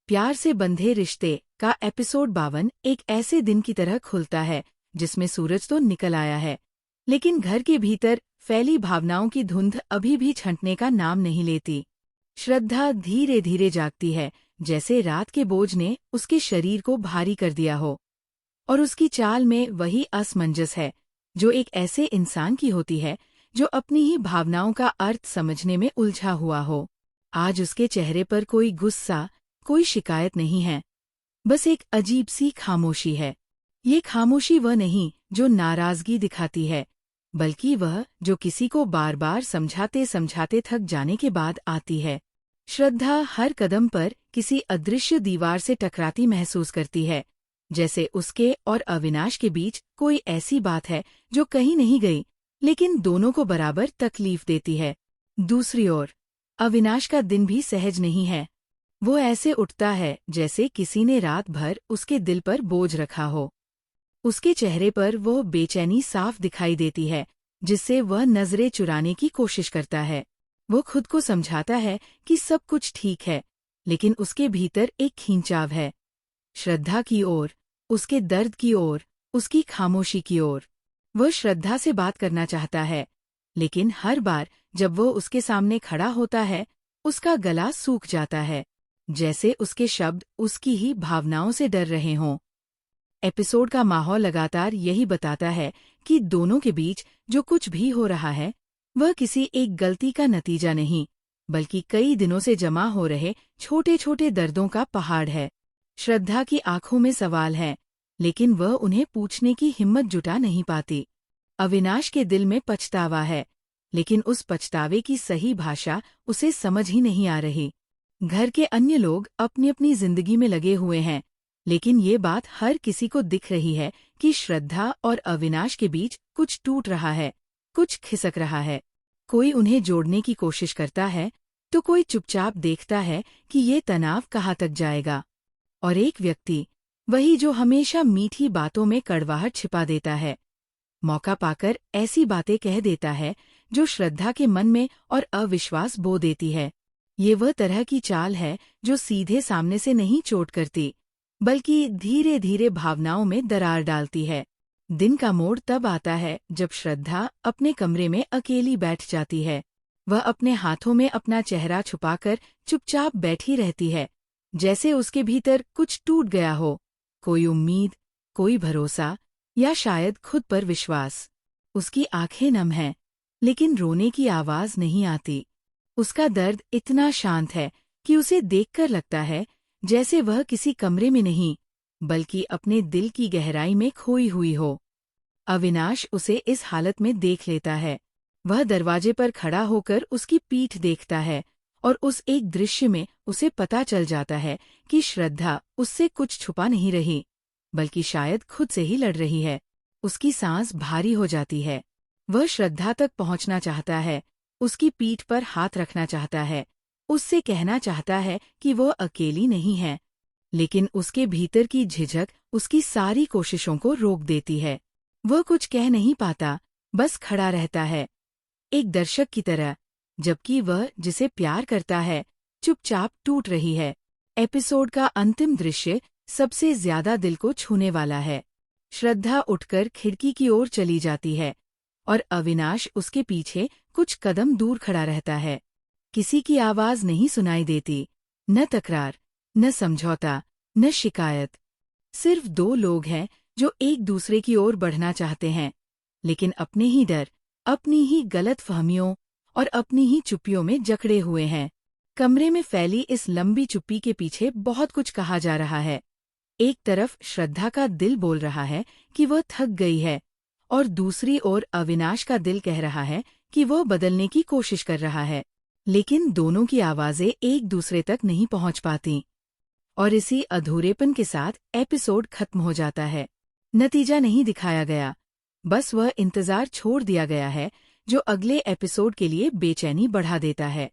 प्यार से बंधे रिश्ते का एपिसोड 52 एक ऐसे दिन की तरह खुलता है जिसमें सूरज तो निकल आया है, लेकिन घर के भीतर फैली भावनाओं की धुंध अभी भी छंटने का नाम नहीं लेती। श्रद्धा धीरे धीरे जागती है, जैसे रात के बोझ ने उसके शरीर को भारी कर दिया हो। और उसकी चाल में वही असमंजस है जो एक ऐसे इंसान की होती है जो अपनी ही भावनाओं का अर्थ समझने में उलझा हुआ हो। आज उसके चेहरे पर कोई गुस्सा, कोई शिकायत नहीं है, बस एक अजीब सी खामोशी है। ये खामोशी वह नहीं जो नाराजगी दिखाती है, बल्कि वह जो किसी को बार बार समझाते समझाते थक जाने के बाद आती है। श्रद्धा हर कदम पर किसी अदृश्य दीवार से टकराती महसूस करती है, जैसे उसके और अविनाश के बीच कोई ऐसी बात है जो कहीं नहीं गई, लेकिन दोनों को बराबर तकलीफ देती है। दूसरी ओर अविनाश का दिन भी सहज नहीं है। वो ऐसे उठता है जैसे किसी ने रात भर उसके दिल पर बोझ रखा हो। उसके चेहरे पर वो बेचैनी साफ दिखाई देती है, जिससे वह नजरें चुराने की कोशिश करता है। वो खुद को समझाता है कि सब कुछ ठीक है, लेकिन उसके भीतर एक खींचाव है, श्रद्धा की ओर, उसके दर्द की ओर, उसकी खामोशी की ओर। वह श्रद्धा से बात करना चाहता है, लेकिन हर बार जब वो उसके सामने खड़ा होता है, उसका गला सूख जाता है, जैसे उसके शब्द उसकी ही भावनाओं से डर रहे हों। एपिसोड का माहौल लगातार यही बताता है कि दोनों के बीच जो कुछ भी हो रहा है, वह किसी एक गलती का नतीजा नहीं, बल्कि कई दिनों से जमा हो रहे छोटे छोटे दर्दों का पहाड़ है। श्रद्धा की आंखों में सवाल है, लेकिन वह उन्हें पूछने की हिम्मत जुटा नहीं पाती। अविनाश के दिल में पछतावा है, लेकिन उस पछतावे की सही भाषा उसे समझ ही नहीं आ रही। घर के अन्य लोग अपनी अपनी जिंदगी में लगे हुए हैं, लेकिन ये बात हर किसी को दिख रही है कि श्रद्धा और अविनाश के बीच कुछ टूट रहा है, कुछ खिसक रहा है। कोई उन्हें जोड़ने की कोशिश करता है, तो कोई चुपचाप देखता है कि ये तनाव कहाँ तक जाएगा। और एक व्यक्ति, वही जो हमेशा मीठी बातों में कड़वाहट छिपा देता है, मौका पाकर ऐसी बातें कह देता है जो श्रद्धा के मन में और अविश्वास बो देती है। ये वह तरह की चाल है जो सीधे सामने से नहीं चोट करती, बल्कि धीरे धीरे भावनाओं में दरार डालती है। दिन का मोड़ तब आता है जब श्रद्धा अपने कमरे में अकेली बैठ जाती है। वह अपने हाथों में अपना चेहरा छुपाकर चुपचाप बैठी रहती है, जैसे उसके भीतर कुछ टूट गया हो, कोई उम्मीद, कोई भरोसा, या शायद खुद पर विश्वास। उसकी आंखें नम हैं, लेकिन रोने की आवाज नहीं आती। उसका दर्द इतना शांत है कि उसे देखकर लगता है जैसे वह किसी कमरे में नहीं, बल्कि अपने दिल की गहराई में खोई हुई हो। अविनाश उसे इस हालत में देख लेता है। वह दरवाजे पर खड़ा होकर उसकी पीठ देखता है, और उस एक दृश्य में उसे पता चल जाता है कि श्रद्धा उससे कुछ छुपा नहीं रही, बल्कि शायद खुद से ही लड़ रही है। उसकी सांस भारी हो जाती है। वह श्रद्धा तक पहुंचना चाहता है, उसकी पीठ पर हाथ रखना चाहता है, उससे कहना चाहता है कि वह अकेली नहीं है, लेकिन उसके भीतर की झिझक उसकी सारी कोशिशों को रोक देती है। वह कुछ कह नहीं पाता, बस खड़ा रहता है, एक दर्शक की तरह, जबकि वह जिसे प्यार करता है चुपचाप टूट रही है। एपिसोड का अंतिम दृश्य सबसे ज्यादा दिल को छूने वाला है। श्रद्धा उठकर खिड़की की ओर चली जाती है, और अविनाश उसके पीछे कुछ कदम दूर खड़ा रहता है। किसी की आवाज नहीं सुनाई देती, न तकरार, न समझौता, न शिकायत। सिर्फ दो लोग हैं जो एक दूसरे की ओर बढ़ना चाहते हैं, लेकिन अपने ही डर, अपनी ही गलतफहमियों और अपनी ही चुप्पियों में जकड़े हुए हैं। कमरे में फैली इस लंबी चुप्पी के पीछे बहुत कुछ कहा जा रहा है। एक तरफ श्रद्धा का दिल बोल रहा है कि वह थक गई है, और दूसरी ओर अविनाश का दिल कह रहा है कि वह बदलने की कोशिश कर रहा है। लेकिन दोनों की आवाजें एक दूसरे तक नहीं पहुंच पाती, और इसी अधूरेपन के साथ एपिसोड खत्म हो जाता है। नतीजा नहीं दिखाया गया, बस वह इंतजार छोड़ दिया गया है जो अगले एपिसोड के लिए बेचैनी बढ़ा देता है।